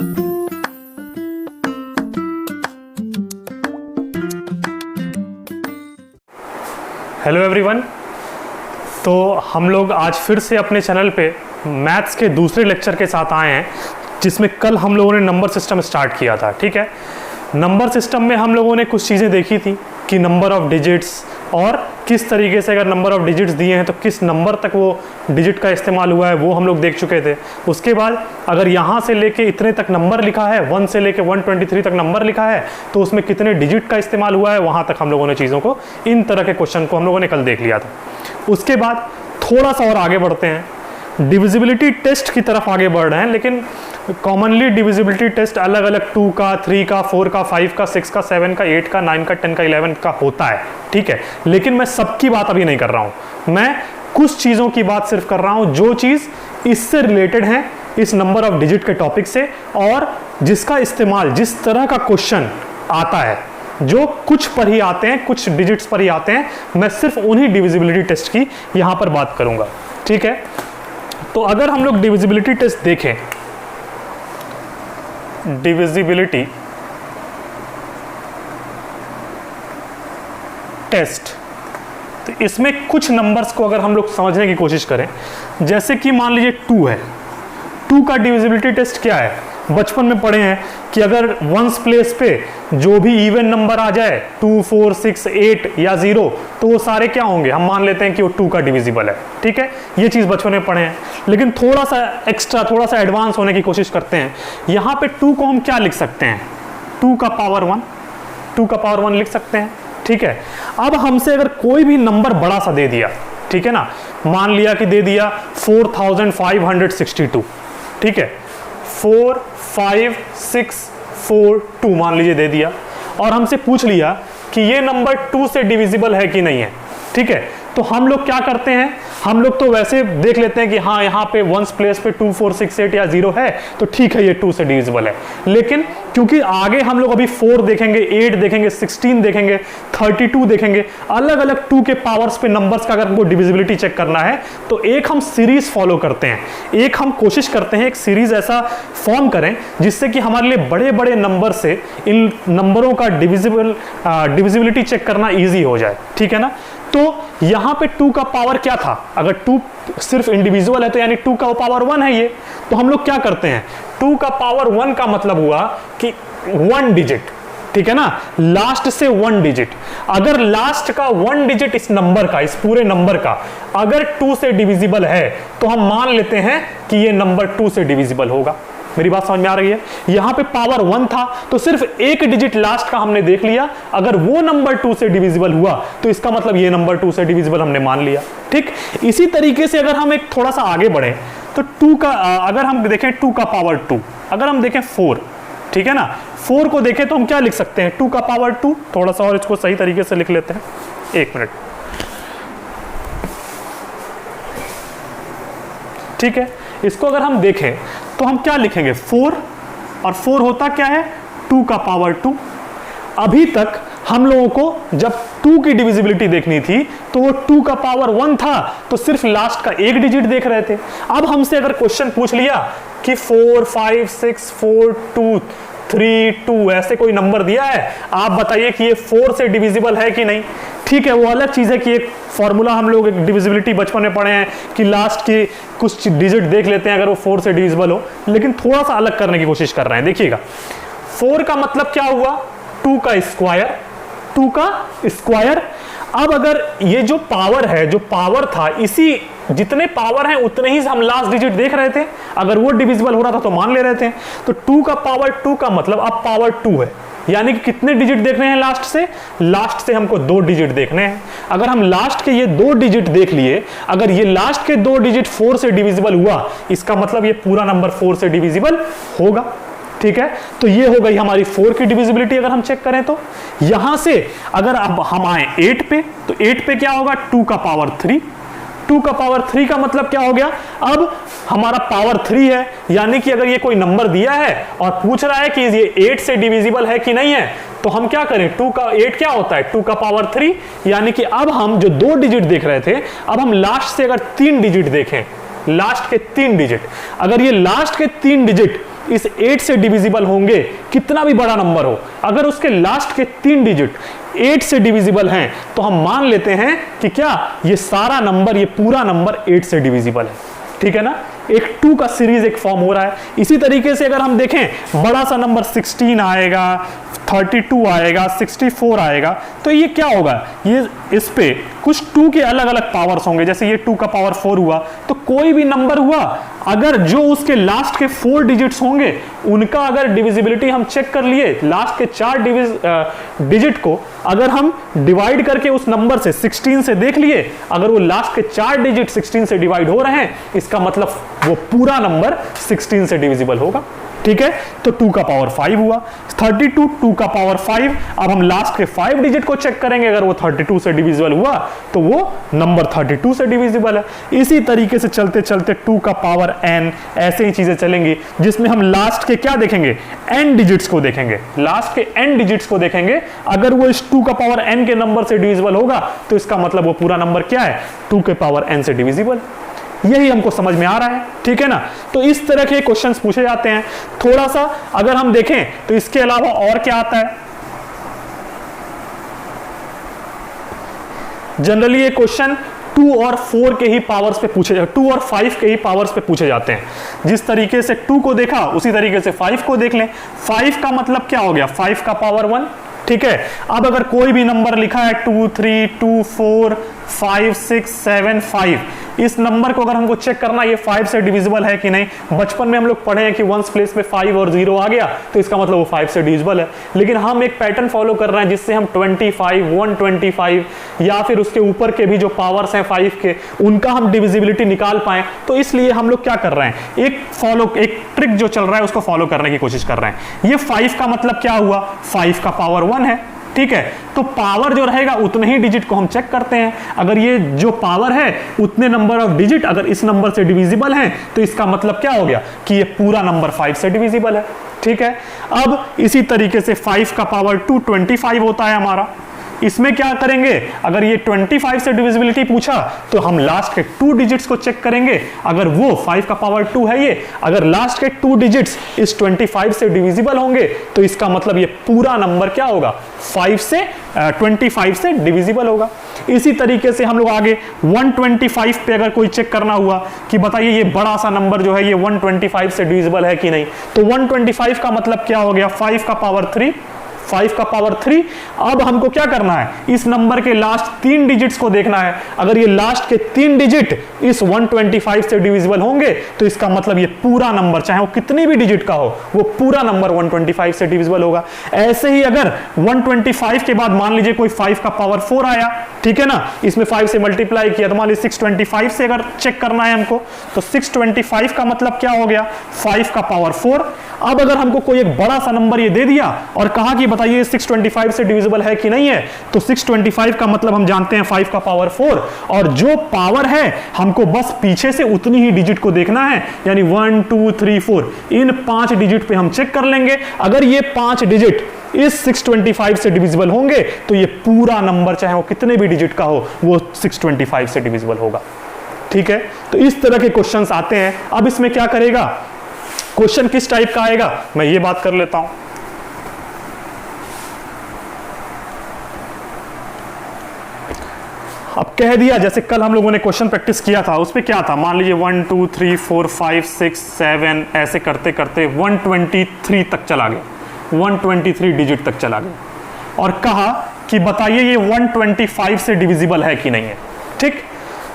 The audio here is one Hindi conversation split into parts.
Hello everyone. तो हम लोग आज फिर से अपने चैनल पे मैथ्स के दूसरे लेक्चर के साथ आए हैं, जिसमें कल हम लोगों ने नंबर सिस्टम स्टार्ट किया था। ठीक है, नंबर सिस्टम में हम लोगों ने कुछ चीज़ें देखी थी कि नंबर ऑफ डिजिट्स और किस तरीके से अगर नंबर ऑफ डिजिट्स दिए हैं तो किस नंबर तक वो डिजिट का इस्तेमाल हुआ है, वो हम लोग देख चुके थे। उसके बाद अगर यहाँ से लेके इतने तक नंबर लिखा है, 1 से लेके 123 तक नंबर लिखा है, तो उसमें कितने डिजिट का इस्तेमाल हुआ है, वहाँ तक हम लोगों ने चीज़ों को, इन तरह के क्वेश्चन को हम लोगों ने कल देख लिया था। उसके बाद थोड़ा सा और आगे बढ़ते हैं, डिविजिबिलिटी टेस्ट की तरफ आगे बढ़ रहे हैं, लेकिन कॉमनली डिविजिबिलिटी टेस्ट अलग अलग 2 का, 3 का, 4 का, 5 का, 6 का, 7 का, 8 का, 9 का, 10 का, 11 का होता है। ठीक है, लेकिन मैं सबकी बात अभी नहीं कर रहा हूं, मैं कुछ चीज़ों की बात सिर्फ कर रहा हूं जो चीज़ इससे रिलेटेड है, इस नंबर ऑफ डिजिट के टॉपिक से, और जिसका इस्तेमाल जिस तरह का क्वेश्चन आता है, जो कुछ पर ही आते हैं, कुछ डिजिट्स पर ही आते हैं, मैं सिर्फ उन्हीं डिविजिबिलिटी टेस्ट की यहां पर बात करूंगा। ठीक है, तो अगर हम लोग डिविजिबिलिटी टेस्ट देखें, डिविजिबिलिटी टेस्ट, तो इसमें कुछ नंबर्स को अगर हम लोग समझने की कोशिश करें, जैसे कि मान लीजिए 2 है, 2 का डिविजिबिलिटी टेस्ट क्या है, बचपन में पढ़े हैं कि अगर वंस प्लेस पे जो भी इवन नंबर आ जाए 2, 4, 6, 8 या 0, तो वो सारे क्या होंगे, हम मान लेते हैं कि वो 2 का डिविजिबल है। ठीक है, ये चीज़ बचपन में पढ़े हैं, लेकिन थोड़ा सा एक्स्ट्रा, थोड़ा सा एडवांस होने की कोशिश करते हैं। यहाँ पे 2 को हम क्या लिख सकते हैं, 2 का पावर 1, 2 का पावर 1 लिख सकते हैं। ठीक है, अब हमसे अगर कोई भी नंबर बड़ा सा दे दिया, ठीक है ना, मान लिया कि दे दिया 4562, ठीक है, 4, 5, 6, 4, 2 मान लीजिए दे दिया, और हमसे पूछ लिया कि ये नंबर 2 से डिविजिबल है कि नहीं है। ठीक है, तो हम लोग क्या करते हैं, हम लोग तो वैसे देख लेते हैं कि हाँ यहाँ पे वंस प्लेस पे 2, 4, 6, 8 या 0 है, तो ठीक है ये 2 से डिविजिबल है। लेकिन क्योंकि आगे हम लोग अभी 4 देखेंगे, 8 देखेंगे, 16 देखेंगे, 32 देखेंगे, अलग अलग 2 के पावर्स पे नंबर्स का अगर हमको डिविजिबिलिटी चेक करना है, तो एक हम सीरीज फॉलो करते हैं, एक हम कोशिश करते हैं एक सीरीज ऐसा फॉर्म करें जिससे कि हमारे लिए बड़े बड़े नंबर से इन नंबरों का डिविजिबिलिटी चेक करना ईजी हो जाए। ठीक है ना, तो यहां पे 2 का पावर क्या था, अगर 2 सिर्फ इंडिविजुअल है तो यानी 2 का पावर 1 है ये, तो हम लोग क्या करते हैं, 2 का पावर 1 का मतलब हुआ कि 1 डिजिट, ठीक है ना, लास्ट से 1 डिजिट, अगर लास्ट का 1 डिजिट इस नंबर का, इस पूरे नंबर का अगर 2 से डिविजिबल है, तो हम मान लेते हैं कि ये नंबर 2 से डिविजिबल होगा। मेरी बात समझ में आ रही है, यहां पे पावर 1 था तो सिर्फ एक डिजिट लास्ट का हमने देख लिया, अगर वो नंबर 2 से डिविजिबल हुआ तो इसका मतलब ये नंबर 2 से डिविजिबल हमने मान लिया। ठीक, इसी तरीके से अगर हम एक थोड़ा सा आगे बढ़े तो 2 का अगर हम देखें 2 का पावर 2, अगर हम देखें 4, ठीक है ना, 4 को देखें तो हम क्या लिख सकते हैं, 2 का पावर 2, थोड़ा सा और इसको सही तरीके से लिख लेते हैं, 1 मिनट। ठीक है, इसको अगर हम देखें तो हम क्या लिखेंगे, 4, और 4 होता क्या है, 2 का पावर 2। अभी तक हम लोगों को जब 2 की डिविजिबिलिटी देखनी थी तो वो 2 का पावर 1 था, तो सिर्फ लास्ट का एक डिजिट देख रहे थे। अब हमसे अगर क्वेश्चन पूछ लिया कि 4, 5, 6, 4, 2, 3, 2 ऐसे कोई नंबर दिया है, आप बताइए कि ये 4 से डिविजिबल है कि नहीं। ठीक है, वो अलग चीज़ है कि एक फॉर्मूला हम लोग एक डिविजिबिलिटी बचपन में पढ़े हैं कि लास्ट की कुछ डिजिट देख लेते हैं अगर वो 4 से डिविजिबल हो, लेकिन थोड़ा सा अलग करने की कोशिश कर रहे हैं। देखिएगा, 4 का मतलब क्या हुआ, 2 का स्क्वायर, 2 का स्क्वायर। अब अगर ये जो पावर है, जो पावर था, इसी जितने पावर हैं उतने ही हम लास्ट डिजिट देख रहे थे, अगर वो डिविजिबल हो रहा था तो मान ले रहे थे। तो 2 का पावर 2 का मतलब अब पावर 2 है, यानी कि कितने डिजिट देखने हैं लास्ट से, लास्ट से हमको 2 डिजिट देखने हैं। अगर हम लास्ट के ये 2 डिजिट देख लिए, अगर ये लास्ट के 2 डिजिट 4 से डिविजिबल हुआ, इसका मतलब ये पूरा नंबर 4 से डिविजिबल होगा। ठीक है, तो ये हो गई हमारी 4 की डिविजिबिलिटी। अगर हम चेक करें तो यहां से अगर अब हम आए 8 पे, तो 8 पे क्या होगा, 2 का पावर 3, 2 का पावर 3 का मतलब क्या हो गया, अब हमारा पावर 3 है, यानी कि अगर ये कोई नंबर दिया है और पूछ रहा है कि ये 8 से डिविजिबल है कि नहीं है, तो हम क्या करें, 2 का 8 क्या होता है, 2 का पावर 3, यानी कि अब हम जो 2 डिजिट देख रहे थे, अब हम लास्ट से अगर 3 डिजिट देखें, लास्ट के 3 डिजिट, अगर ये लास्ट के 3 डिजिट इस 8 से डिविजिबल होंगे, कितना भी बड़ा नंबर हो, अगर उसके लास्ट के 3 डिजिट 8 से डिविजिबल हैं तो हम मान लेते हैं कि क्या ये सारा नंबर, ये पूरा नंबर 8 से डिविजिबल है। ठीक है ना, एक 2 का सीरीज एक फॉर्म हो रहा है। इसी तरीके से अगर हम देखें बड़ा सा नंबर 16 आएगा, 32 आएगा, 64 आएगा, तो ये क्या होगा, ये इस पे कुछ 2 के अलग अलग पावर्स होंगे। जैसे ये 2 का पावर 4 हुआ, तो कोई भी नंबर हुआ अगर जो उसके लास्ट के 4 डिजिट्स होंगे उनका अगर डिविजिबिलिटी हम चेक कर लिए, लास्ट के 4 डिजिट को अगर हम डिवाइड करके उस नंबर से 16 से देख लिए, अगर वो लास्ट के 4 डिजिट 16 से डिवाइड हो रहे हैं, इसका मतलब वो पूरा नंबर 16 से डिविजिबल होगा। ठीक है, तो 2 का पावर 5 हुआ, 32 2 का पावर 5। अब हम लास्ट के 5 डिजिट को चेक करेंगे, अगर वो 32 से डिविजिबल हुआ तो वो नंबर 32 से डिविजिबल है। इसी तरीके से चलते चलते 2 का पावर n, ऐसे ही चीजें चलेंगी जिसमें हम लास्ट के क्या देखेंगे, n डिजिट्स को देखेंगे, लास्ट के n डिजिट्स को देखेंगे। अगर वो इस 2 का पावर n के नंबर से डिविजिबल होगा तो इसका मतलब वो पूरा नंबर क्या है, 2 के पावर n से डिविजिबल। यही हमको समझ में आ रहा है। ठीक है ना, तो इस तरह के क्वेश्चंस पूछे जाते हैं। थोड़ा सा अगर हम देखें तो इसके अलावा और क्या आता है, जनरली ये क्वेश्चन 2 और 4 के ही पावर्स पे पूछे, 2 और 5 के ही पावर्स पे पूछे जाते हैं। जिस तरीके से 2 को देखा उसी तरीके से 5 को देख लें। 5 का मतलब क्या हो गया, 5 का पावर 1। ठीक है, अब अगर कोई भी नंबर लिखा है 2 3 2 4 5 6 7 5, इस नंबर को अगर हमको चेक करना ये 5 से डिविजिबल है कि नहीं, बचपन में हम लोग पढ़े हैं कि वंस प्लेस में 5 और 0 आ गया तो इसका मतलब वो 5 से डिविजिबल है। लेकिन हम एक पैटर्न फॉलो कर रहे हैं जिससे हम 25 125 या फिर उसके ऊपर के भी जो पावर्स हैं 5 के, उनका हम डिविजिबिलिटी निकाल पाए। तो इसलिए हम लोग क्या कर रहे हैं, एक ट्रिक जो चल रहा है उसको फॉलो करने की कोशिश कर रहे हैं। ये 5 का मतलब क्या हुआ, 5 का पावर 1 है। ठीक है, तो पावर जो रहेगा उतने ही डिजिट को हम चेक करते हैं। अगर ये जो पावर है उतने नंबर ऑफ डिजिट अगर इस नंबर से डिविजिबल हैं तो इसका मतलब क्या हो गया कि ये पूरा नंबर 5 से डिविजिबल है। ठीक है, अब इसी तरीके से 5 का पावर 2 25 होता है हमारा। इसमें क्या करेंगे, अगर ये 25 से डिविजिबिलिटी पूछा तो हम लास्ट के 2 डिजिट्स को चेक करेंगे। अगर वो 5 का पावर 2 है ये, अगर लास्ट के 2 डिजिट्स इस 25 से डिविजिबल होंगे तो इसका मतलब ये पूरा नंबर क्या होगा, 25 से डिविजिबल होगा। इसी तरीके से हम लोग आगे 125 पे अगर कोई चेक करना हुआ कि बताइए ये बड़ा सा नंबर जो है ये 125 से डिविजिबल है कि नहीं, तो 125 का मतलब क्या हो गया, 5 का पावर 3। 5 का पावर 3। अब हमको क्या करना है, इस नंबर के लास्ट 3 डिजिट्स को देखना है। अगर ये लास्ट के 3 डिजिट इस 125 से डिविजिबल होंगे तो इसका मतलब ये पूरा नंबर, चाहे वो कितनी भी डिजिट का हो, वो पूरा नंबर 125 से डिविजिबल होगा। ऐसे ही अगर 125 के बाद मान लीजिए कोई 5 का पावर 4 आया, ठीक है ना, इसमें 5 से मल्टीप्लाई किया तो मान लीजिए 625 से अगर चेक करना है हमको, तो 625 का मतलब क्या हो गया, 5 का पावर 4। अब अगर हमको कोई एक बड़ा सा नंबर ये दे दिया और कहा कि बताइए 625 से डिविजिबल है कि नहीं है, तो 625 का मतलब हम जानते हैं 5 का पावर 4, और जो पावर है हमको बस पीछे से उतनी ही डिजिट को देखना है, यानी 1 2 3 4 इन 5 डिजिट पे हम चेक कर लेंगे। अगर ये 5 डिजिट इस 625 से डिविजिबल होंगे तो ये पूरा नंबर चाहे वो कितने भी डिजिट का हो वो 625 से डिविजिबल होगा। ठीक है, तो इस तरह के क्वेश्चंस आते हैं। अब इसमें क्या करेगा, क्वेश्चन किस टाइप का आएगा मैं ये बात कर लेता हूं। अब कह दिया, जैसे कल हम लोगों ने क्वेश्चन प्रैक्टिस किया था, उस पे क्या था, मान लीजिए 1 2 3 4 5 6 7 ऐसे करते करते 123 तक चला गया, 123 डिजिट तक चला गया और कहा कि बताइए ये 125 से डिविजिबल है कि नहीं है। ठीक,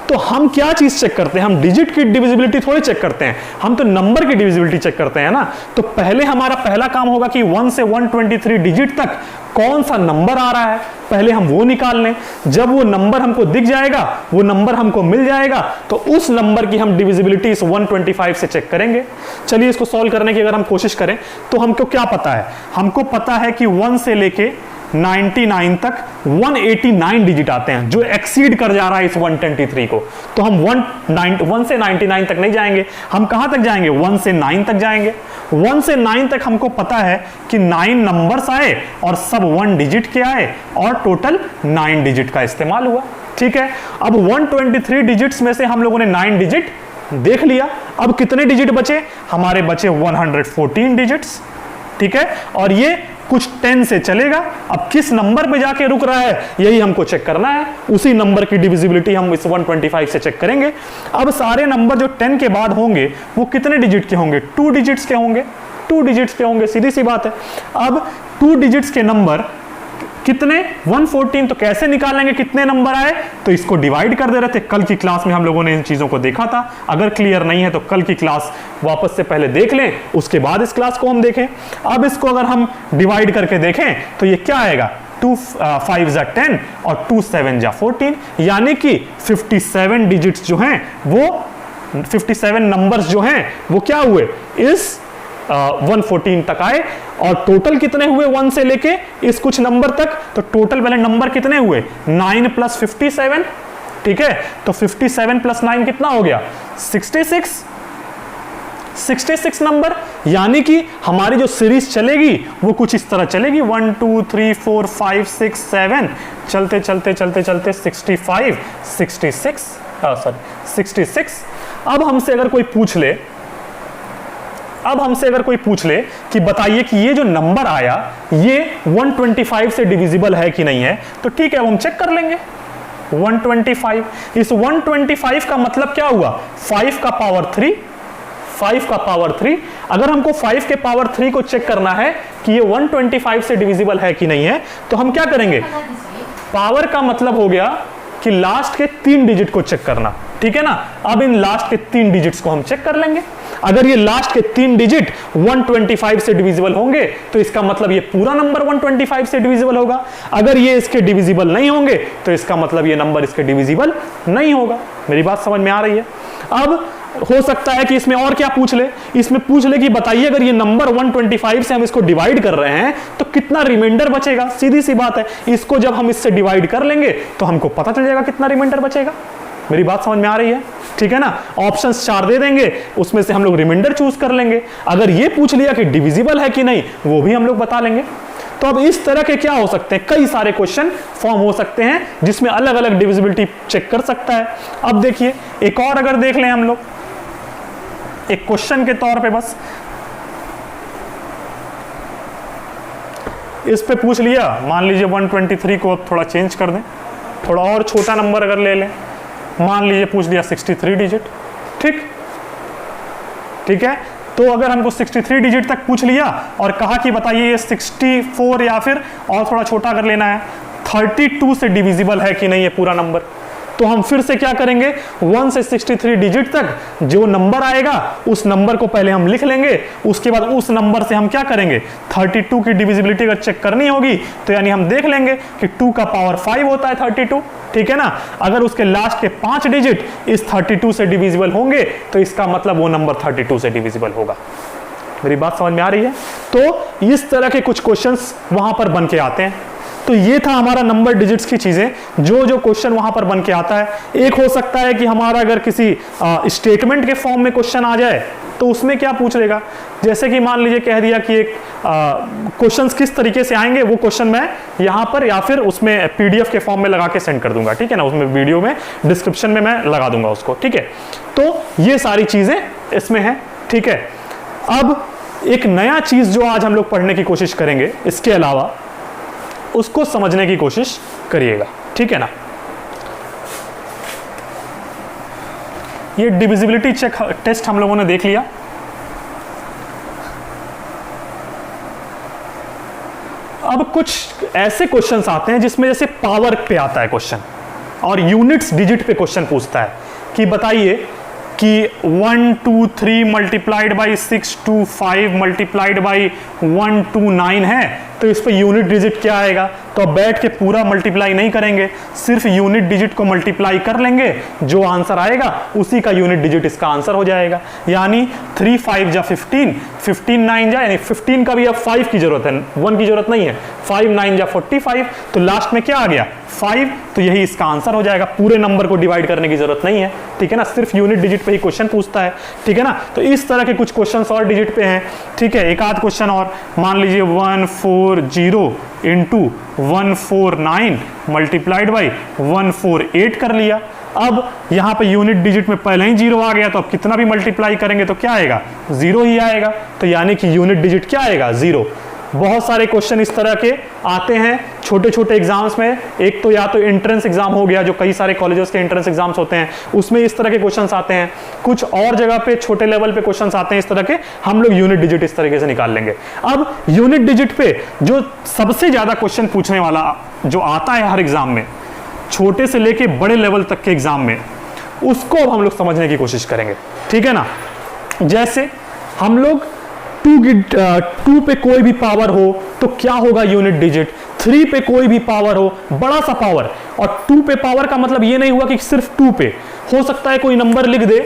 तो हम क्या चीज चेक करते हैं, हम डिजिट की डिविजिबिलिटी थोड़ी चेक करते हैं, हम तो नंबर की डिविजिबिलिटी चेक करते हैं ना। तो पहले हमारा पहला काम होगा कि 1 से 123 डिजिट तक कौन सा नंबर आ रहा है, पहले हम वो निकाल लें। जब वो नंबर हमको दिख जाएगा, वो नंबर हमको मिल जाएगा, तो उस नंबर की हम डिविजिबिलिटी इस 125 से चेक करेंगे। चलिए इसको सॉल्व करने की अगर हम कोशिश करें तो हमको क्या पता है, हमको पता है कि 1 से लेके 99 तक 189 डिजिट आते हैं, जो एक्सीड कर जा रहा है इस 123 को। तो हम 1 से 99 तक नहीं जाएंगे, हम कहां तक जाएंगे, 1 से 9 तक जाएंगे। 1 से 9 तक हमको पता है कि 9 नंबर्स आए और सब 1 डिजिट के आए और टोटल 9 डिजिट का इस्तेमाल हुआ। ठीक है, अब 123 डिजिट्स में से हम लोगों ने 9 डिजिट देख लिया। अब कितने डिजिट बचे? हमारे बचे 114 डिजिट्स, ठीक है, और ये कुछ 10 से चलेगा। अब किस नंबर पे जाके रुक रहा है यही हमको चेक करना है, उसी नंबर की डिविजिबिलिटी हम इस 125 से चेक करेंगे। अब सारे नंबर जो 10 के बाद होंगे वो कितने डिजिट के होंगे? 2 डिजिट्स के होंगे, 2 डिजिट्स के होंगे, सीधी सी बात है। अब 2 डिजिट्स के नंबर कितने? 114। तो कैसे निकालेंगे कितने नंबर आए? तो इसको डिवाइड कर दे रहे थे। कल की क्लास में हम लोगों ने इन चीजों को देखा था। अगर क्लियर नहीं है तो कल की क्लास वापस से पहले देख लें, उसके बाद इस क्लास को हम देखें। अब इसको अगर हम डिवाइड करके देखें तो ये क्या आएगा? 2 5 जा 10 और 2 7 जा 14, यानी कि 57 डिजिट्स जो हैं वो 57 नंबर्स जो हैं वो क्या हुए? इस 114 तक आए। और टोटल कितने हुए 1 से लेके इस कुछ नंबर तक? तो टोटल वाले नंबर कितने हुए? 9 + 57, ठीक है। तो 57 + 9 कितना हो गया? 66 नंबर। यानी कि हमारी जो सीरीज चलेगी वो कुछ इस तरह चलेगी, 1 2 3 4 5 6 7, चलते चलते चलते चलते 65 66। अब हमसे अगर कोई पूछ ले कि बताइए कि ये जो नंबर आया ये 125 से डिविजिबल है कि नहीं है, तो ठीक है, अब हम चेक कर लेंगे। 125, इस 125 का मतलब क्या हुआ? 5 का पावर 3, 5 का पावर 3। अगर हमको 5 के पावर 3 को चेक करना है कि ये 125 से डिविजिबल है कि नहीं है, तो हम क्या करेंगे? पावर का मतलब हो गया कि लास्ट के 3 डिजिट को चेक करना, ठीक है ना। अब इन लास्ट के 3 डिजिट्स को हम चेक कर लेंगे। अगर ये लास्ट के 3 डिजिट 125 से डिविजिबल होंगे तो इसका मतलब ये पूरा नंबर 125 से डिविजिबल होगा। अगर ये इसके डिविजिबल नहीं होंगे तो इसका मतलब ये नंबर इसके डिविजिबल नहीं होगा। मेरी बात समझ में आ रही है? अब हो सकता है कि इसमें और क्या पूछ ले, इसमें पूछ ले कि बताइए अगर ये नंबर 125 से हम इसको डिवाइड कर रहे हैं तो कितना रिमाइंडर बचेगा। सीधी सी बात है, इसको जब हम इससे डिवाइड कर लेंगे तो हमको पता चल जाएगा कितना रिमाइंडर बचेगा। मेरी बात समझ में आ रही है? ठीक है ना। ऑप्शंस 4 दे देंगे, उसमें से हम लोग रिमाइंडर चूज कर लेंगे। अगर ये पूछ लिया कि डिविजिबल है कि नहीं, वो भी हम लोग बता लेंगे। तो अब इस तरह के क्या हो सकते हैं, कई सारे क्वेश्चन फॉर्म हो सकते हैं जिसमें अलग अलग डिविजिबिलिटी चेक कर सकता है। अब देखिए एक और अगर देख लें हम लोग, एक क्वेश्चन के तौर पे बस इस पे पूछ लिया, मान लीजिए 123 को अब थोड़ा चेंज कर दें, थोड़ा और छोटा नंबर अगर ले लें, मान लीजिए पूछ दिया 63 डिजिट, ठीक है। तो अगर हमको 63 डिजिट तक पूछ लिया और कहा कि बताइए ये 64 या फिर और थोड़ा छोटा अगर लेना है 32 से डिविजिबल है कि नहीं ये पूरा नंबर, तो हम फिर से क्या करेंगे, 1 से 63 डिजिट तक जो नंबर आएगा उस नंबर को पहले हम लिख लेंगे। उसके बाद उस नंबर से हम क्या करेंगे, 32 की डिविजिबिलिटी अगर चेक करनी होगी तो यानी हम देख लेंगे कि 2 का पावर 5 होता है 32, ठीक है ना। अगर उसके लास्ट के 5 डिजिट इस 32 से डिविजिबल होंगे तो इसका मतलब वो नंबर 32 से डिविजिबल होगा। मेरी बात समझ में आ रही है? तो इस तरह के कुछ क्वेश्चंस वहां पर बन के आते हैं। तो ये था हमारा नंबर डिजिट्स की चीजें, जो क्वेश्चन वहां पर बन के आता है। एक हो सकता है कि हमारा अगर किसी स्टेटमेंट के फॉर्म में क्वेश्चन आ जाए तो उसमें क्या पूछ लेगा, जैसे कि मान लीजिए कह दिया कि एक क्वेश्चंस किस तरीके से आएंगे वो क्वेश्चन मैं यहाँ पर या फिर उसमें पीडीएफ के फॉर्म में लगा के सेंड कर दूंगा, ठीक है ना, उसमें वीडियो में डिस्क्रिप्शन में मैं लगा दूंगा उसको, ठीक है। तो ये सारी चीजें इसमें है, ठीक है। अब एक नया चीज जो आज हम लोग पढ़ने की कोशिश करेंगे इसके अलावा, उसको समझने की कोशिश करिएगा, ठीक है ना। ये डिविजिबिलिटी चेक टेस्ट हम लोगों ने देख लिया। अब कुछ ऐसे क्वेश्चंस आते हैं जिसमें जैसे पावर पे आता है क्वेश्चन और यूनिट्स डिजिट पे क्वेश्चन पूछता है कि बताइए कि 1 2 3 मल्टीप्लाइड बाई 6 2 5 मल्टीप्लाइड बाई 1 2 9 है, तो इस पे यूनिट डिजिट क्या आएगा। तो अब बैठ के पूरा मल्टीप्लाई नहीं करेंगे, सिर्फ यूनिट डिजिट को मल्टीप्लाई कर लेंगे, जो आंसर आएगा उसी का यूनिट डिजिट इसका आंसर हो जाएगा। यानी 3 5 जा 15, 15 9 जा, यानी 15 का भी अब 5 की जरूरत है, 1 की जरूरत नहीं है, 5 9 जा 45, तो लास्ट में क्या आ गया 5, तो यही इसका आंसर हो जाएगा। पूरे नंबर को डिवाइड करने की जरूरत नहीं है, ठीक है ना, सिर्फ यूनिट डिजिट पे ही क्वेश्चन पूछता है, ठीक है ना। तो इस तरह के कुछ क्वेश्चन और डिजिट पे हैं, ठीक है। एक आध क्वेश्चन और, मान लीजिए 140 इंटू 149 मल्टीप्लाइड बाई 148 कर लिया, अब यहां पे यूनिट डिजिट में पहले ही 0 आ गया, तो अब कितना भी मल्टीप्लाई करेंगे तो क्या आएगा, 0 ही आएगा। तो यानी कि यूनिट डिजिट क्या आएगा, 0। बहुत सारे क्वेश्चन इस तरह के आते हैं छोटे छोटे एग्जाम्स में। एक तो या तो एंट्रेंस एग्जाम हो गया, जो कई सारे कॉलेजेस के एंट्रेंस एग्जाम्स होते हैं, उसमें इस तरह के क्वेश्चंस आते हैं। कुछ और जगह पे छोटे लेवल पे क्वेश्चंस आते हैं इस तरह के, हम लोग यूनिट डिजिट इस तरीके से निकाल लेंगे। अब यूनिट डिजिट पे जो सबसे ज्यादा क्वेश्चन पूछने वाला जो आता है हर एग्जाम में, छोटे से लेके बड़े लेवल तक के एग्जाम में, उसको अब हम लोग समझने की कोशिश करेंगे, ठीक है ना। जैसे हम लोग 2 पे कोई भी पावर हो तो क्या होगा यूनिट डिजिट, 3 पे कोई भी पावर हो, बड़ा सा पावर, और 2 पे पावर का मतलब ये नहीं हुआ कि सिर्फ 2 पे, हो सकता है कोई नंबर लिख दे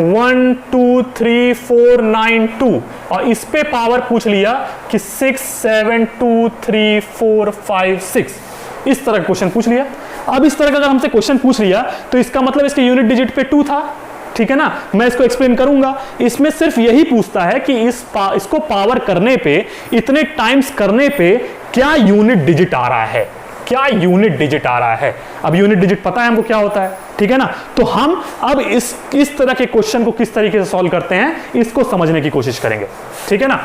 1 2 3 4 9 2 और इस पे पावर पूछ लिया कि 6 7 2 3 4 5 6, इस तरह का क्वेश्चन पूछ लिया। अब इस तरह का अगर हमसे क्वेश्चन पूछ लिया तो इसका मतलब इसके यूनिट डिजिट पे 2 था, ठीक है ना। मैं इसको एक्सप्लेन करूंगा। इसमें सिर्फ यही पूछता है कि इसको पावर करने पे, इतने टाइम्स करने पे क्या यूनिट डिजिट आ रहा है, क्या यूनिट डिजिट आ रहा है। अब यूनिट डिजिट पता है हमको क्या होता है, ठीक है ना। तो हम अब इस तरह के क्वेश्चन को किस तरीके से सॉल्व करते हैं, इसको समझने की कोशिश करेंगे, ठीक है ना।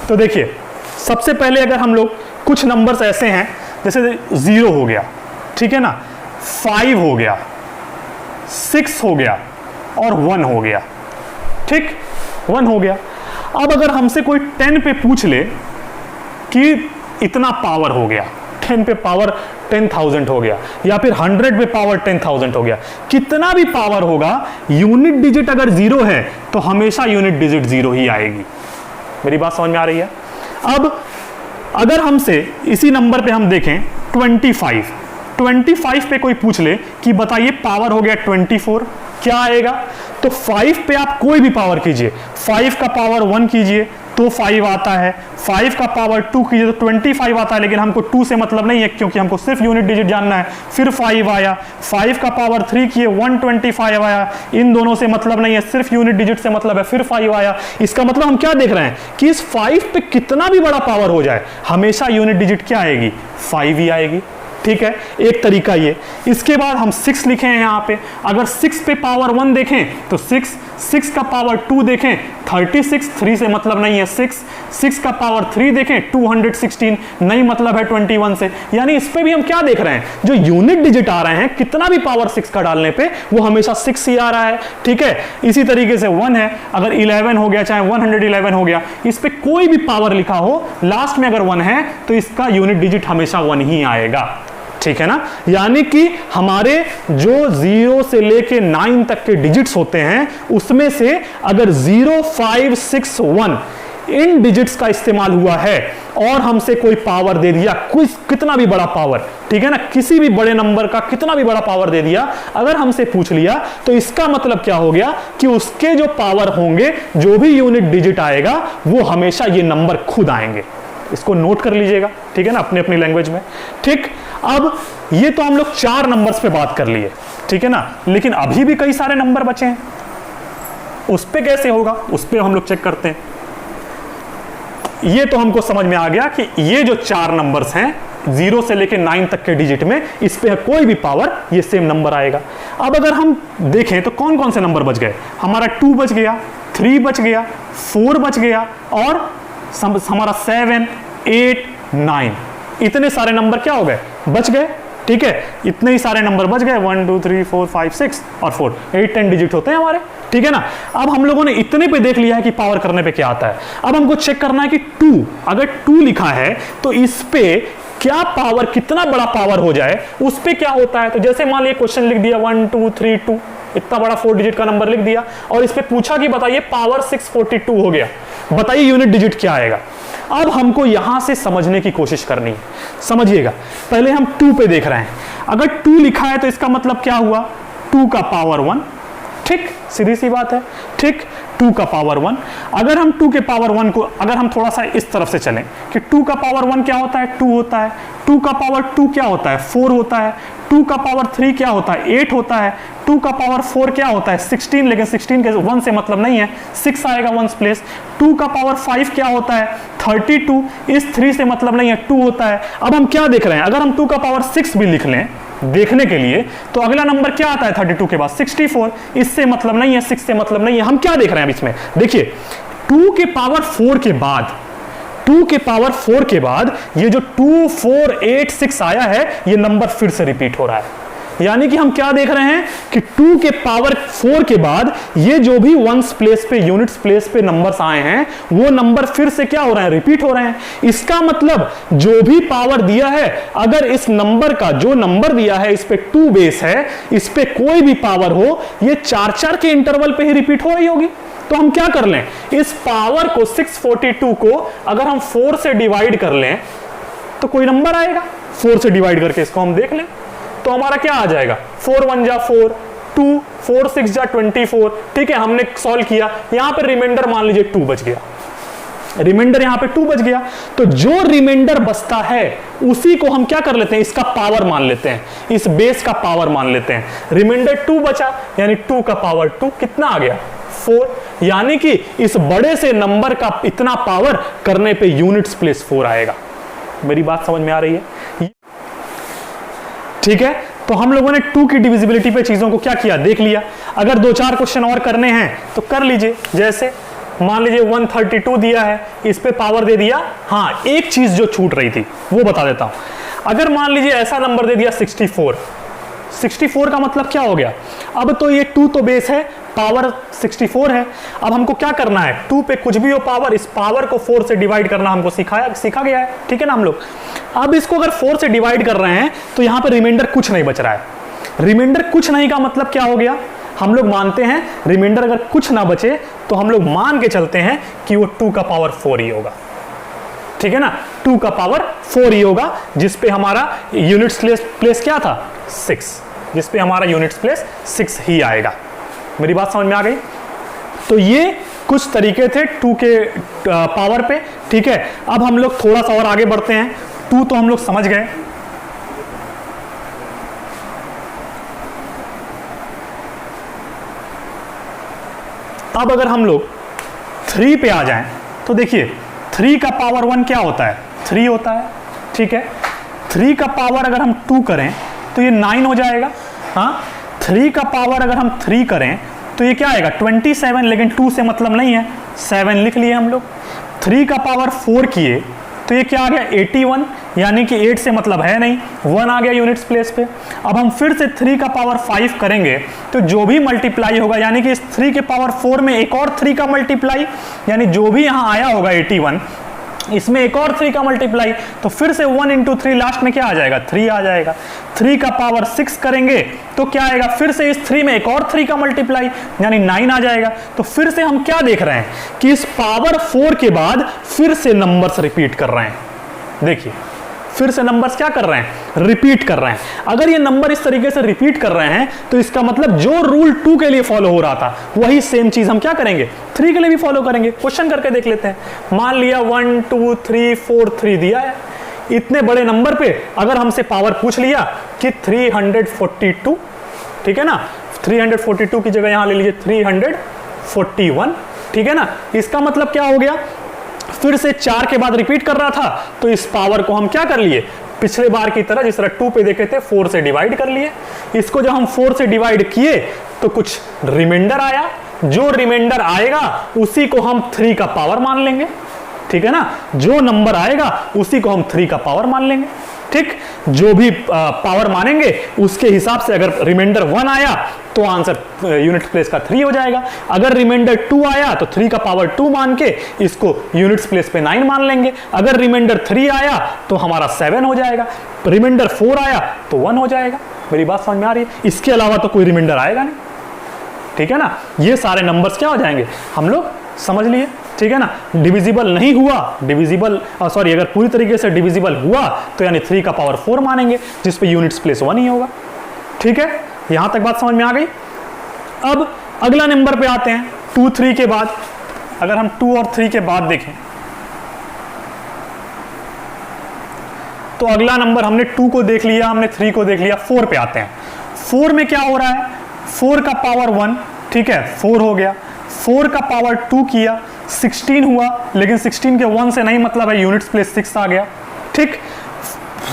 तो देखिए, सबसे पहले अगर हम लोग कुछ नंबर्स ऐसे हैं, जैसे 0 हो गया, ठीक है ना, 5 हो गया, 6 हो गया और 1 हो गया, ठीक, 1 हो गया। अब अगर हमसे कोई 10 पे पूछ ले कि इतना पावर हो गया, 10 पे पावर 10,000 हो गया, या फिर 100 पे पावर 10,000 हो गया, कितना भी पावर होगा, यूनिट डिजिट अगर 0 है तो हमेशा यूनिट डिजिट 0 ही आएगी। मेरी बात समझ में आ रही है। अब अगर हमसे इसी नंबर पे हम देखें 25 पे कोई पूछ ले कि बताइए पावर हो गया 24, क्या आएगा। तो 5 पे आप कोई भी पावर कीजिए, 5 का पावर 1 कीजिए तो 5 आता है, 5 का पावर 2 कीजिए तो 25 आता है। लेकिन हमको 2 से मतलब नहीं है, क्योंकि हमको सिर्फ यूनिट डिजिट जानना है। फिर 5 आया, 5 का पावर 3 किए 125 आया, इन दोनों से मतलब नहीं है, सिर्फ यूनिट डिजिट से मतलब है। फिर 5 आया, इसका मतलब हम क्या देख रहे हैं कि इस 5 पे कितना भी बड़ा पावर हो जाए, हमेशा यूनिट डिजिट क्या आएगी, 5 ही आएगी, ठीक है। एक तरीका ये। इसके बाद हम 6 लिखे हैं यहाँ पे, अगर 6 पे पावर 1 देखें तो 6 का पावर 2 देखें 36, 3 से मतलब नहीं है 6 का पावर 3 देखें 216, नहीं मतलब है 21 से। यानी इस पे भी हम क्या देख रहे हैं, जो यूनिट डिजिट आ रहे हैं कितना भी पावर 6 का डालने पे वो हमेशा 6 ही आ रहा है, ठीक है। इसी तरीके से 1 है, अगर 11 हो गया चाहे 111 हो गया, इस पे कोई भी पावर लिखा हो, लास्ट में अगर 1 है तो इसका यूनिट डिजिट हमेशा 1 ही आएगा, ठीक है ना। यानी कि हमारे जो 0 से लेके 9 तक के डिजिट्स होते हैं, उसमें से अगर 0 5 6 1 इन डिजिट्स का इस्तेमाल हुआ है और हमसे कोई पावर दे दिया, कुछ कितना भी बड़ा पावर, ठीक है ना, किसी भी बड़े नंबर का कितना भी बड़ा पावर दे दिया, अगर हमसे पूछ लिया तो इसका मतलब क्या हो गया कि उसके जो पावर होंगे, जो भी यूनिट डिजिट आएगा, वो हमेशा ये नंबर खुद आएंगे। इसको नोट कर लीजिएगा, ठीक है ना, अपनी अपनी लैंग्वेज में, ठीक। अब ये तो हम लोग 4 नंबर्स पे बात कर लिए, ठीक है ना, लेकिन अभी भी कई सारे नंबर बचे हैं, उस पे कैसे होगा, उस पे हम लोग चेक करते हैं। ये तो हमको समझ में आ गया कि ये जो 4 नंबर्स हैं 0 से लेके 9 तक के डिजिट में, इस पे कोई भी पावर ये सेम नंबर आएगा। अब अगर हम देखें तो कौन कौन से नंबर बच गए, हमारा 2 बच गया, 3 बच गया, 4 बच गया और हमारा 7 8 9, इतने सारे नंबर क्या हो गए, बच गए, ठीक है। इतने ही सारे नंबर बच गए, 1 2 3 4 5 6 और 4, 8 10 डिजिट होते हैं हमारे, ठीक है ना। अब हम लोगों ने इतने पे देख लिया है कि पावर करने पे क्या आता है। अब हमको चेक करना है कि 2, अगर 2 लिखा है तो इस पे क्या पावर, कितना बड़ा पावर हो जाए, उस पे क्या होता है। तो जैसे मान लीजिए क्वेश्चन लिख दिया 1 2 3 2, इतना बड़ा 4 डिजिट का नंबर लिख दिया और इस पे पूछा कि बताइए पावर 642 हो गया, बताइए यूनिट डिजिट क्या आएगा। अब हमको यहां से समझने की कोशिश करनी है, समझिएगा। पहले हम 2 पे देख रहे हैं, अगर 2 लिखा है तो इसका मतलब क्या हुआ, 2 का पावर 1, ठीक, सीधी सी बात है, ठीक, 2 का पावर 1। अगर हम 2 के पावर 1 को, अगर हम थोड़ा सा इस तरफ से चलें कि 2 का पावर 1 क्या होता है, 2 होता है, 2 का पावर 2 क्या होता है 4 होता है, 2 का पावर 3 क्या होता है 8 होता है, 2 का पावर 4 क्या होता है 16, लेकिन 16 के 1 से मतलब नहीं है, 6 आएगा 1s प्लेस। 2 का पावर 5 क्या होता है 32, इस 3 से मतलब नहीं है 2 होता है। अब हम क्या देख रहे हैं, अगर हम 2 का पावर 6 भी लिख लें देखने के लिए, तो अगला नंबर क्या आता है 32 के बाद 64, इससे मतलब नहीं है, 6 से मतलब नहीं है। हम क्या देख रहे हैं अब इसमें, देखिए 2 के पावर 4 के बाद, 2 के पावर 4 के बाद ये जो 2 4 8 6 आया है, ये नंबर फिर से रिपीट हो रहा है। यानी कि हम क्या देख रहे हैं कि 2 के पावर 4 के बाद ये जो भी वंस प्लेस पे, यूनिट्स प्लेस पे नंबर्स आए हैं, वो नंबर फिर से क्या हो रहे हैं, रिपीट हो रहे हैं। इसका मतलब जो भी पावर दिया है, अगर इस नंबर का जो नंबर दिया है इस पे 2 बेस है, इस पे कोई भी पावर हो, ये 4-4 के इंटरवल पे ही रिपीट हो रही होगी। तो हम क्या कर लें, इस पावर को 642 को अगर हम 4 से डिवाइड कर लें तो कोई नंबर आएगा, 4 से डिवाइड करके इसको हम देख लें तो हमारा क्या आ जाएगा, 4 1 जा 4, 2 4 6 जा 24। ठीक है, हमने सॉल्व किया, यहां पे रिमाइंडर मान लीजिए 2 बच गया, रिमाइंडर यहां पे 2 बच गया। तो जो रिमाइंडर बचता है उसी को हम क्या कर लेते हैं, इसका पावर मान लेते हैं, इस बेस का पावर मान लेते हैं। रिमाइंडर 2 बचा, यानी 2 का पावर 2 कितना आ गया 4, यानी कि इस बड़े से नंबर का इतना पावर करने पे यूनिट्स प्लेस 4 आएगा। मेरी बात समझ में आ रही है? ठीक है, तो हम लोगों ने 2 की डिविजिबिलिटी पे चीजों को क्या किया, देख लिया। अगर 2-4 क्वेश्चन और करने हैं तो कर लीजिए। जैसे मान लीजिए 132 दिया है, इस पे पावर दे दिया। हाँ, एक चीज जो छूट रही थी वो बता देता हूं। अगर मान लीजिए ऐसा नंबर दे दिया 64, 64 का मतलब क्या हो गया, अब तो ये 2 तो बेस है, पावर 64 है। अब हमको क्या करना है, 2 पे कुछ भी हो पावर, इस पावर को 4 से डिवाइड करना हमको सीखा गया है। ठीक है ना हम लोग। अब इसको अगर 4 से डिवाइड कर रहे हैं तो यहां पे रिमाइंडर कुछ नहीं बच रहा है। रिमाइंडर कुछ नहीं का मतलब क्या हो गया, हम लोग मानते हैं रिमाइंडर अगर कुछ ना बचे तो हम लोग मान के चलते हैं कि वो 2 का पावर 4 ही होगा। ठीक है ना, 2 का पावर 4 ही होगा, जिसपे हमारा यूनिट्स प्लेस क्या था 6, जिसपे हमारा यूनिट्स प्लेस 6 ही आएगा। मेरी बात समझ में आ गई? तो ये कुछ तरीके थे 2 के पावर पे। ठीक है, अब हम लोग थोड़ा सा और आगे बढ़ते हैं। 2 तो हम लोग समझ गए, अब अगर हम लोग 3 पे आ जाएं तो देखिए 3 का पावर 1 क्या होता है, 3 होता है। ठीक है, 3 का पावर अगर हम 2 करें तो ये 9 हो जाएगा। हाँ, 3 का पावर अगर हम 3 करें तो ये क्या आएगा 27, लेकिन 2 से मतलब नहीं है, 7 लिख लिए हम लोग। 3 का पावर 4 किए तो ये क्या आ गया 81, यानी कि 8 से मतलब है नहीं, 1 आ गया यूनिट्स प्लेस पे। अब हम फिर से 3 का पावर 5 करेंगे तो जो भी मल्टीप्लाई होगा, यानी कि इस 3 के पावर 4 में एक और 3 का मल्टीप्लाई, यानी जो भी यहां आया होगा 81, इसमें एक और 3 का मल्टीप्लाई, तो फिर से 1 into 3 लास्ट में क्या आ जाएगा 3 आ जाएगा। 3 का पावर 6 करेंगे तो क्या आएगा, फिर से इस 3 में एक और 3 का मल्टीप्लाई, यानी 9 आ जाएगा। तो फिर से हम क्या देख रहे हैं कि इस पावर 4 के बाद फिर से नंबर्स रिपीट कर रहे हैं। देखिए फिर से नंबर्स क्या कर रहे हैं, रिपीट कर रहे हैं। अगर ये नंबर इस तरीके से रिपीट कर रहे हैं तो इसका मतलब जो रूल 2 के लिए फॉलो हो रहा था वही सेम चीज हम क्या करेंगे 3 के लिए भी फॉलो करेंगे। क्वेश्चन करके देख लेते हैं। मान लिया 1 2 3 4 3 दिया है, इतने बड़े नंबर पे अगर हमसे पावर पूछ लिया कि 342, ठीक है ना, 342 की जगह यहां ले लीजिए 341, ठीक है ना, इसका मतलब क्या हो गया, फिर से 4 के बाद रिपीट कर रहा था, तो इस पावर को हम क्या कर लिए, पिछले बार की तरह जिस तरह 2 पे देखे थे 4 से डिवाइड कर लिए। इसको जब हम 4 से डिवाइड किए तो कुछ रिमाइंडर आया, जो रिमाइंडर आएगा उसी को हम 3 का पावर मान लेंगे। ठीक है ना, जो नंबर आएगा उसी को हम 3 का पावर मान लेंगे। ठीक, जो भी पावर मानेंगे उसके हिसाब से अगर रिमाइंडर 1 आया तो आंसर यूनिट प्लेस का 3 हो जाएगा। अगर रिमाइंडर 2 आया तो 3 का पावर 2 मान के इसको यूनिट्स प्लेस पे 9 मान लेंगे। अगर रिमाइंडर 3 आया तो हमारा 7 हो जाएगा, रिमाइंडर 4 आया तो 1 हो जाएगा। मेरी बात समझ में आ रही है? इसके अलावा तो कोई रिमाइंडर आएगा नहीं। ठीक है ना, ये सारे नंबर्स क्या हो जाएंगे, हम लोग समझ लिए। ठीक है ना, डिविजिबल नहीं हुआ, डिविजिबल सॉरी अगर पूरी तरीके से डिविजिबल हुआ तो यानी 3 का पावर 4 मानेंगे, जिस पे यूनिट्स प्लेस 1 ही होगा। ठीक है, यहां तक बात समझ में आ गई। अब अगला नंबर पे आते हैं 2 3 के बाद। अगर हम 2 और 3 के बाद देखें तो अगला नंबर हमने 2 को देख लिया, हमने 3 को देख लिया, 4 पे आते हैं। 4 में क्या हो रहा है, 4 का पावर 1, ठीक है 4 हो गया, 4 का पावर 2 किया 16 हुआ, लेकिन 16 के 1 से नहीं मतलब है, यूनिट्स प्लेस 6 आ गया, ठीक।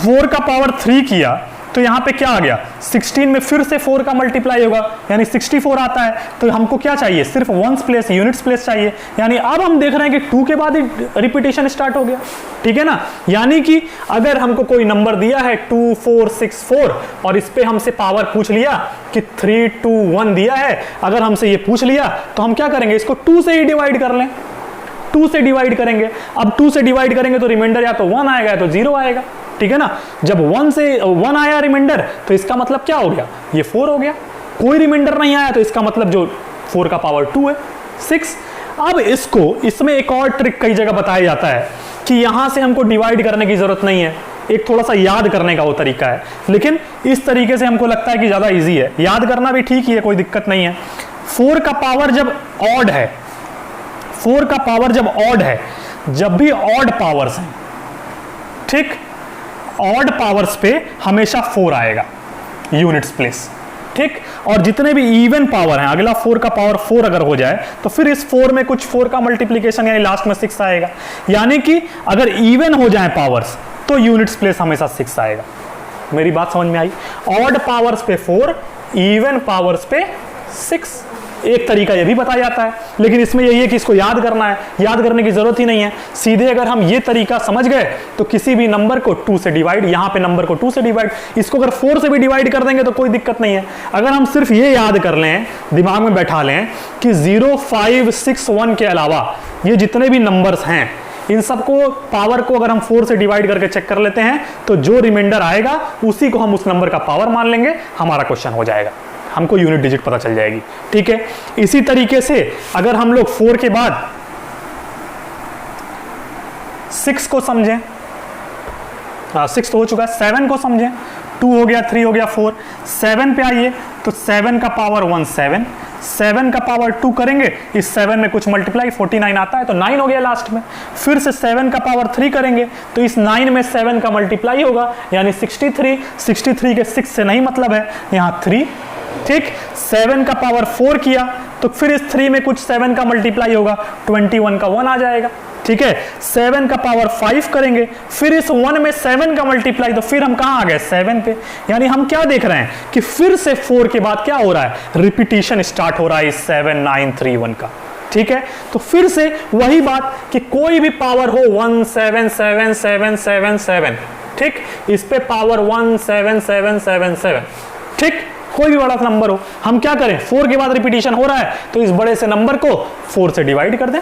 4 का पावर 3 किया तो यहां पे क्या आ गया, 16 में फिर से 4 का मल्टीप्लाई होगा यानी 64 आता है। तो हमको क्या चाहिए, सिर्फ वंस प्लेस यूनिट्स प्लेस चाहिए, यानी अब हम देख रहे हैं कि 2 के बाद ही रिपीटेशन स्टार्ट हो गया, ठीक है ना। यानी कि अगर हमको कोई नंबर दिया है 2 4 6 4 और इस पे हमसे पावर पूछ लिया कि 3 2 1 दिया है, अगर हमसे ये पूछ लिया तो हम क्या करेंगे, इसको 2 से ही डिवाइड कर लें, 2 से डिवाइड करेंगे। अब 2 से डिवाइड करेंगे तो रिमाइंडर या तो 1 आएगा या तो 0 आएगा, ठीक है ना। जब 1 से 1 आया रिमाइंडर तो इसका मतलब क्या हो गया, ये 4 हो गया। कोई रिमाइंडर नहीं आया तो इसका मतलब जो 4 का पावर 2 है 6। अब इसमें एक और ट्रिक कई जगह बताया जाता है कि यहां से हमको डिवाइड करने की जरूरत नहीं है, एक थोड़ा सा याद करने का वो तरीका है, लेकिन इस तरीके से हमको लगता है कि ज्यादा इजी है, याद करना भी ठीक ही है, कोई दिक्कत नहीं है। 4 का पावर जब ऑड है, 4 का पावर जब ऑड है, जब भी ऑड पावर्स हैं, ठीक, ऑड पावर्स पे हमेशा 4 आएगा यूनिट्स प्लेस, ठीक। और जितने भी इवन पावर हैं, अगला 4 का पावर 4 अगर हो जाए तो फिर इस 4 में कुछ 4 का मल्टीप्लीकेशन यानी लास्ट में 6 आएगा, यानी कि अगर इवन हो जाए पावर्स तो यूनिट्स प्लेस हमेशा 6 आएगा। मेरी बात समझ में आई, ऑड पावर्स पे 4, इवन पावर्स पे 6, एक तरीका ये भी बताया जाता है, लेकिन इसमें यही है कि इसको याद करना है, याद करने की जरूरत ही नहीं है। सीधे अगर हम ये तरीका समझ गए तो किसी भी नंबर को 2 से डिवाइड, यहां पे नंबर को 2 से डिवाइड, इसको अगर 4 से भी डिवाइड कर देंगे तो कोई दिक्कत नहीं है। अगर हम सिर्फ ये याद कर लें, दिमाग में बैठा लें कि 0 5 6 1 के अलावा ये जितने भी नंबर्स हैं, इन सबको पावर को अगर हम 4 से डिवाइड करके चेक कर लेते हैं तो जो रिमाइंडर आएगा उसी को हम उस नंबर का पावर मान लेंगे, हमारा क्वेश्चन हो जाएगा, हमको यूनिट डिजिट पता चल जाएगी, ठीक है। इसी तरीके से अगर हम लोग 4 के बाद 6 को समझें, 6 तो हो चुका है, 7 को समझें, 2 हो गया, 3 हो गया, 4, 7 पे आइए तो 7 का पावर 1 7, 7 का पावर 2 करेंगे, इस 7 में कुछ मल्टीप्लाई 49 आता है तो 9 हो गया लास्ट में। फिर से 7 का पावर 3 करेंगे तो इस 9 में 7 का मल्टीप्लाई होगा यानी 63, 63 के 6 से नहीं मतलब है, यहाँ 3, ठीक। 7 का पावर 4 किया तो फिर इस 3 में कुछ 7 का मल्टीप्लाई होगा, 21 का 1 आ जाएगा, ठीक है। 7 का पावर 5 करेंगे, फिर इस 1 में 7 का मल्टीप्लाई, तो फिर हम कहां आ गए, 7 पे। यानी हम क्या देख रहे हैं कि फिर से 4 के बाद क्या हो रहा है, रिपीटिशन स्टार्ट हो रहा है इस 7 9 3 1 का, ठीक है। तो फिर से वही बात कि कोई भी पावर हो 1 7 7 7 7 7, ठीक, इस पे पावर 1 7 7 7 7, ठीक, कोई भी बड़ा नंबर हो, हम क्या करें, 4 के बाद रिपीटिशन हो रहा है तो इस बड़े से नंबर को 4 से डिवाइड कर दें,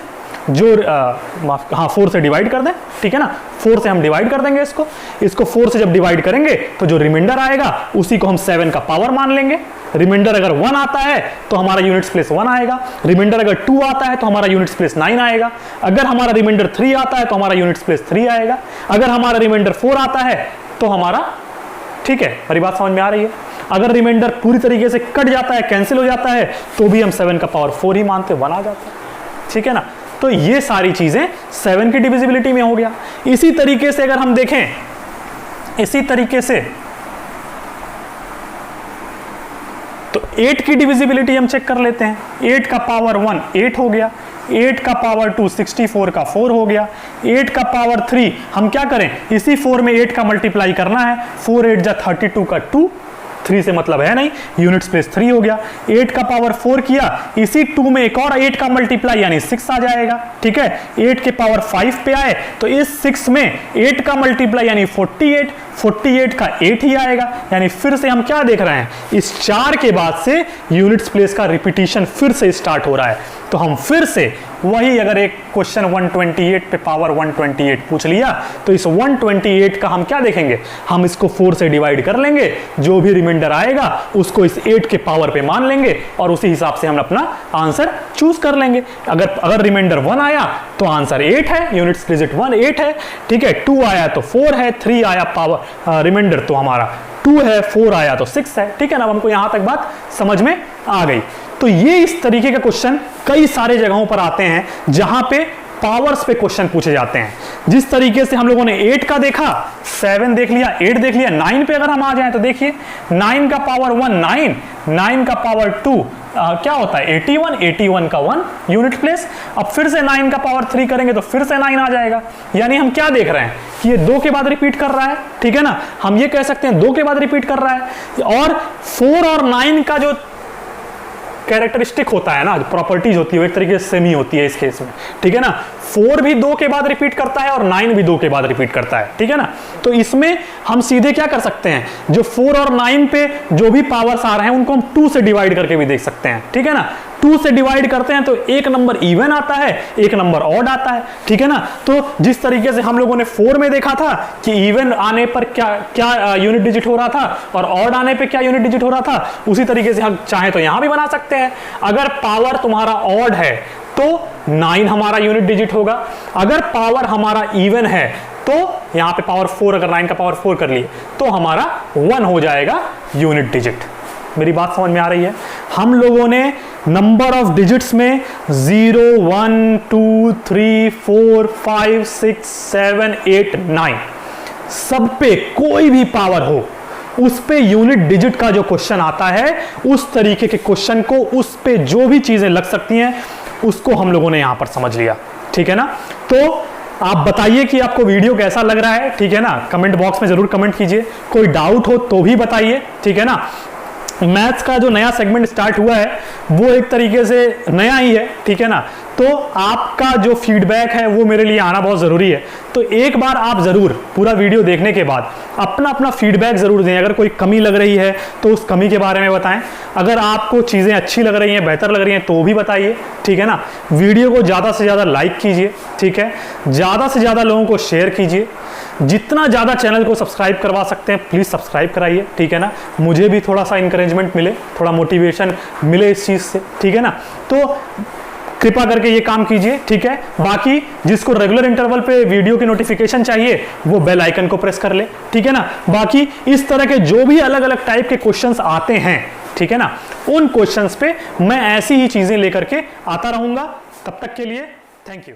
जो 4 से डिवाइड कर दें, ठीक है ना। 4 से हम डिवाइड कर देंगे इसको 4 से जब डिवाइड करेंगे तो जो रिमाइंडर आएगा उसी को हम 7 का पावर मान लेंगे। रिमाइंडर अगर 1 आता है तो हमारा यूनिट्स प्लेस 1 आएगा, रिमाइंडर अगर 2 आता है तो हमारा यूनिट्स प्लेस 9 आएगा, अगर हमारा रिमाइंडर 3 आता है तो हमारा यूनिट्स प्लेस 3 आएगा, अगर हमारा रिमाइंडर 4 आता है तो हमारा, ठीक है, मेरी बात समझ में आ रही है। अगर रिमाइंडर पूरी तरीके से कट जाता है, कैंसिल हो जाता है, तो भी हम 7 का पावर 4 ही मानते, 1 आ जाता है, ठीक है ना। तो ये सारी चीजें 7 की डिविजिबिलिटी में हो गया। इसी तरीके से अगर हम देखें, इसी तरीके से तो 8 की डिविजिबिलिटी हम चेक कर लेते हैं। 8 का पावर 1 8 हो गया, 8 का पावर 2 64 का 4 हो गया, 8 का पावर 3 हम क्या करें, इसी 4 में 8 का मल्टीप्लाई करना है, 4 8 जा 32 का 2, 3 से मतलब है नहीं, यूनिट्स प्लेस 3 हो गया। 8 का पावर 4 किया, इसी 2 में एक और 8 का मल्टीप्लाई यानी 6 आ जाएगा, ठीक है। 8 के पावर 5 पे आए तो इस 6 में 8 का मल्टीप्लाई यानी 48, 48 का 8 ही आएगा, यानी फिर से हम क्या देख रहे हैं, इस 4 के बाद से यूनिट्स प्लेस का रिपीटिशन फिर से स्टार्ट हो रहा है। तो हम फिर से वही, अगर एक क्वेश्चन 128 पे पावर 128 पूछ लिया तो इस 128 का हम क्या देखेंगे, हम इसको 4 से डिवाइड कर लेंगे, जो भी रिमाइंडर आएगा उसको इस 8 के पावर पे मान लेंगे और उसी हिसाब से हम अपना आंसर चूज कर लेंगे। अगर रिमाइंडर 1 आया तो आंसर 8 है, यूनिट्स डिजिट 1 8 है, ठीक है। 2 आया तो 4 है, 3 आया पावर रिमाइंडर तो हमारा 2 है, 4 आया तो 6 है, ठीक है ना। अब हमको यहां तक बात समझ में आ गई। तो ये इस तरीके के क्वेश्चन कई सारे जगहों पर आते हैं जहां पे पावर्स पे क्वेश्चन पूछे जाते हैं। जिस तरीके से हम लोगों ने 8 का देखा, 7 देख लिया, 8 देख लिया, 9 पे अगर हम आ जाएं तो देखिए 9 का पावर 1 9, 9 का पावर 2 क्या होता है 81, 81 का 1 यूनिट प्लेस। अब फिर से 9 का पावर 3 करेंगे तो फिर से 9 आ जाएगा। यानी हम क्या देख रहे हैं कि ये 2 के बाद रिपीट कर रहा है, ठीक है ना। हम ये कह सकते हैं 2 के बाद रिपीट कर रहा है। और 4 और 9 का जो कैरेक्टरिस्टिक होता है ना, प्रॉपर्टीज होती है, वो एक तरीके से सेम ही होती है इस केस में, ठीक है ना। 4 भी 2 के बाद रिपीट करता है और 9 भी 2 के बाद रिपीट करता है, ठीक है ना। तो इसमें हम सीधे क्या कर सकते हैं, जो 4 और 9 पे जो भी पावर्स आ रहे हैं उनको हम 2 से डिवाइड करके भी देख सकते हैं, ठीक है ना। 2 से डिवाइड करते हैं तो एक नंबर इवन आता है, एक नंबर ऑड आता है, ठीक है ना। तो जिस तरीके से हम लोगों ने 4 में देखा था कि इवन आने पर क्या क्या यूनिट डिजिट हो रहा था और ऑड आने पे क्या यूनिट डिजिट हो रहा था, उसी तरीके से हम चाहें तो यहां भी बना सकते हैं। अगर पावर तुम्हारा ऑड है तो 9 हमारा यूनिट डिजिट होगा, अगर पावर हमारा इवन है तो यहां पे पावर 4, अगर 9 का पावर 4 कर लिए तो हमारा 1 हो जाएगा यूनिट डिजिट। मेरी बात समझ में आ रही है। हम लोगों ने नंबर ऑफ डिजिट्स में 0 1 2 3 4 5 6 7 8 9 सब पे कोई भी पावर हो उस पे यूनिट डिजिट का जो क्वेश्चन आता है, उस तरीके के क्वेश्चन को, उस पे जो भी चीजें लग सकती हैं उसको हम लोगों ने यहां पर समझ लिया, ठीक है ना। तो आप बताइए कि आपको वीडियो कैसा लग रहा है, ठीक है ना। कमेंट बॉक्स में जरूर कमेंट कीजिए, कोई डाउट हो तो भी बताइए, ठीक है ना। मैथ्स का जो नया सेगमेंट स्टार्ट हुआ है वो एक तरीके से नया ही है, ठीक है ना। तो आपका जो फीडबैक है वो मेरे लिए आना बहुत ज़रूरी है। तो एक बार आप ज़रूर पूरा वीडियो देखने के बाद अपना अपना फीडबैक ज़रूर दें। अगर कोई कमी लग रही है तो उस कमी के बारे में बताएं, अगर आपको चीज़ें अच्छी लग रही हैं, बेहतर लग रही हैं तो भी बताइए, ठीक है ना। वीडियो को ज़्यादा से ज़्यादा लाइक कीजिए, ठीक है, ज़्यादा से ज़्यादा लोगों को शेयर कीजिए, जितना ज़्यादा चैनल को सब्सक्राइब करवा सकते हैं प्लीज़ सब्सक्राइब कराइए, ठीक है ना। मुझे भी थोड़ा सा इंकरेजमेंट मिले, थोड़ा मोटिवेशन मिले इस चीज़ से, ठीक है ना। तो कृपा करके ये काम कीजिए, ठीक है। बाकी जिसको रेगुलर इंटरवल पे वीडियो की नोटिफिकेशन चाहिए वो बेल आइकन को प्रेस कर ले, ठीक है ना। बाकी इस तरह के जो भी अलग अलग टाइप के क्वेश्चंस आते हैं, ठीक है ना, उन क्वेश्चंस पे मैं ऐसी ही चीजें लेकर के आता रहूंगा। तब तक के लिए थैंक यू।